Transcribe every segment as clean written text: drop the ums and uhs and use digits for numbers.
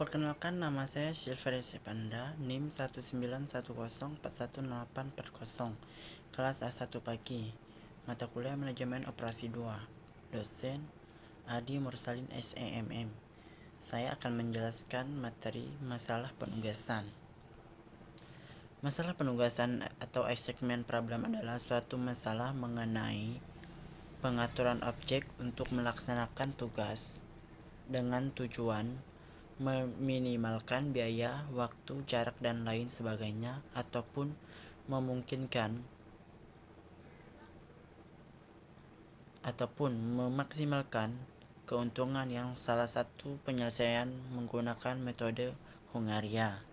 Perkenalkan, nama saya Silvia Sepanda, NIM 191041840, kelas A1 pagi, mata kuliah Manajemen Operasi 2, dosen Adi Mursalin SEMM. Saya akan menjelaskan materi masalah penugasan. Masalah penugasan atau assignment problem adalah suatu masalah mengenai pengaturan objek untuk melaksanakan tugas dengan tujuan meminimalkan biaya, waktu, jarak, dan lain sebagainya, ataupun memaksimalkan keuntungan yang salah satu penyelesaian menggunakan metode Hungaria.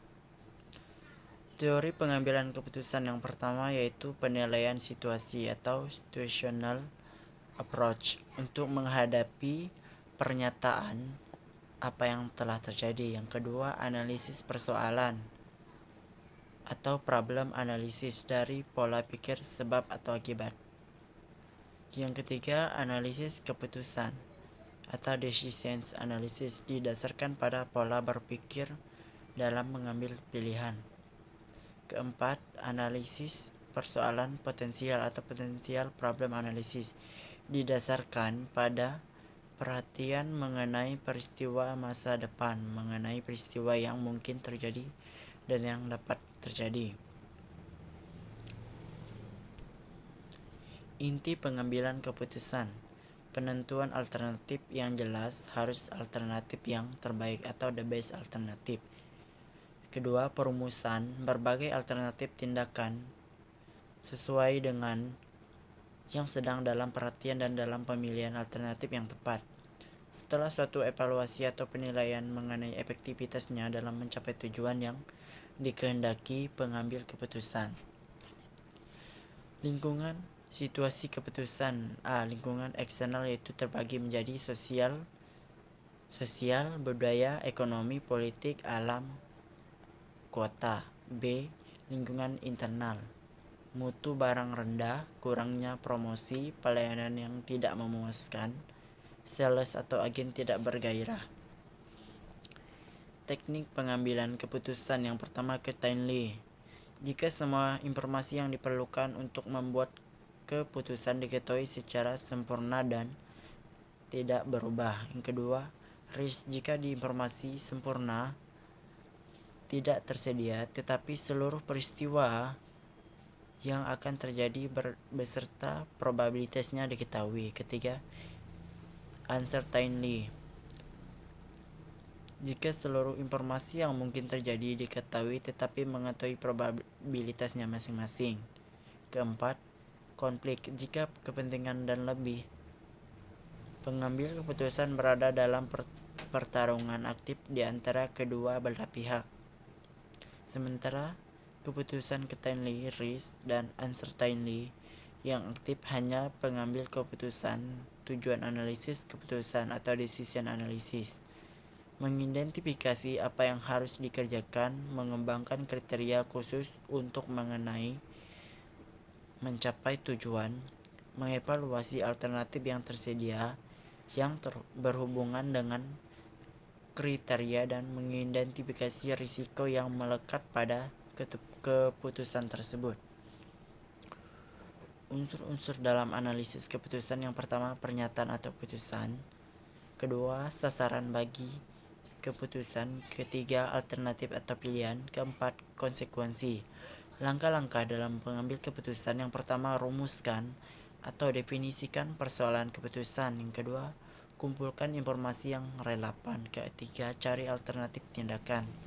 Teori pengambilan keputusan yang pertama yaitu penilaian situasi atau situational approach untuk menghadapi pernyataan apa yang telah terjadi. Yang kedua, analisis persoalan atau problem analisis dari pola pikir sebab atau akibat. Yang ketiga, analisis keputusan atau decisions analysis didasarkan pada pola berpikir dalam mengambil pilihan. Keempat, analisis persoalan potensial atau potential problem analysis didasarkan pada perhatian mengenai peristiwa masa depan, mengenai peristiwa yang mungkin terjadi dan yang dapat terjadi. Inti pengambilan keputusan: penentuan alternatif yang jelas harus alternatif yang terbaik atau the best alternative. Kedua, perumusan berbagai alternatif tindakan sesuai dengan yang sedang dalam perhatian dan dalam pemilihan alternatif yang tepat. Setelah suatu evaluasi atau penilaian mengenai efektivitasnya dalam mencapai tujuan yang dikehendaki pengambil keputusan. Lingkungan situasi keputusan. Lingkungan eksternal yaitu terbagi menjadi sosial, budaya, ekonomi, politik, alam, kota. B. Lingkungan internal, mutu barang rendah, kurangnya promosi, pelayanan yang tidak memuaskan, sales atau agen tidak bergairah. Teknik pengambilan keputusan yang pertama, Ketahui. Jika semua informasi yang diperlukan untuk membuat keputusan diketahui secara sempurna dan tidak berubah. Yang kedua, risk. Jika di informasi sempurna tidak tersedia, tetapi seluruh peristiwa yang akan terjadi beserta probabilitasnya diketahui. Ketiga, uncertainty. Jika seluruh informasi yang mungkin terjadi diketahui tetapi mengetahui probabilitasnya masing-masing. Keempat, konflik. Jika kepentingan dan lebih pengambil keputusan berada dalam pertarungan aktif di antara kedua belah pihak. Sementara keputusan Ketahui, risk, dan uncertainty yang aktif hanya pengambil keputusan, tujuan analisis keputusan atau decision analysis, mengidentifikasi apa yang harus dikerjakan, mengembangkan kriteria khusus untuk mencapai tujuan, mengevaluasi alternatif yang tersedia yang berhubungan dengan kriteria, dan mengidentifikasi risiko yang melekat pada keputusan tersebut. Unsur-unsur dalam analisis keputusan: yang pertama, pernyataan atau putusan. Kedua, sasaran bagi keputusan. Ketiga, alternatif atau pilihan. Keempat, konsekuensi. Langkah-langkah dalam mengambil keputusan: yang pertama, rumuskan atau definisikan persoalan keputusan. Yang kedua, kumpulkan informasi yang relevan. Ketiga, cari alternatif tindakan.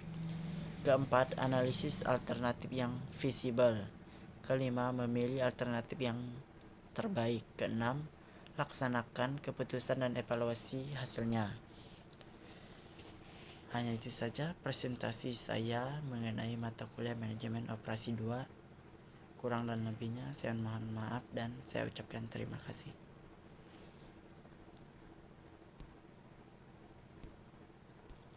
Keempat, analisis alternatif yang visible. Kelima, memilih alternatif yang terbaik. Keenam, laksanakan keputusan dan evaluasi hasilnya. Hanya itu saja presentasi saya mengenai mata kuliah Manajemen Operasi 2. Kurang dan lebihnya saya mohon maaf dan saya ucapkan terima kasih.